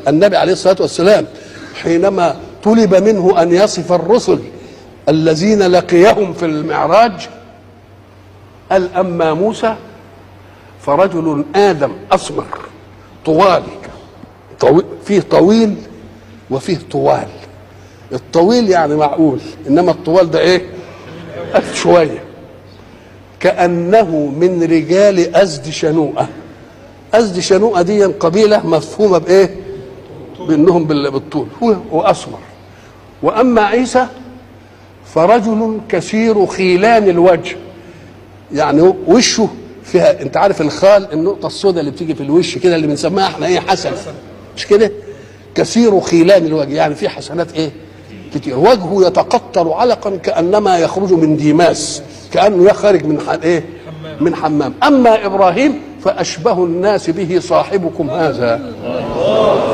النبي عليه الصلاة والسلام حينما طلب منه أن يصف الرسل الذين لقيهم في المعراج قال: أما موسى فرجل آدم أسمر طوال، فيه طويل وفيه طوال. الطويل يعني معقول، إنما الطوال ده إيه؟ قد شوية، كأنه من رجال أزد شنوءة. أزد شنوءة دي قبيلة مفهومة بإيه؟ بأنهم بالطول، هو وأسمر. وأما عيسى فرجل كثير خيلان الوجه، يعني وشه فيها، انت عارف الخال النقطه السوداء اللي بتيجي في الوش كده اللي بنسميها احنا ايه؟ حسن، مش كده؟ كثير خيلان الوجه، يعني في حسنات ايه؟ كتير. وجهه يتقطر علقا كانما يخرج من ديماس، كانه خارج من ايه؟ من حمام. اما ابراهيم فاشبه الناس به صاحبكم هذا.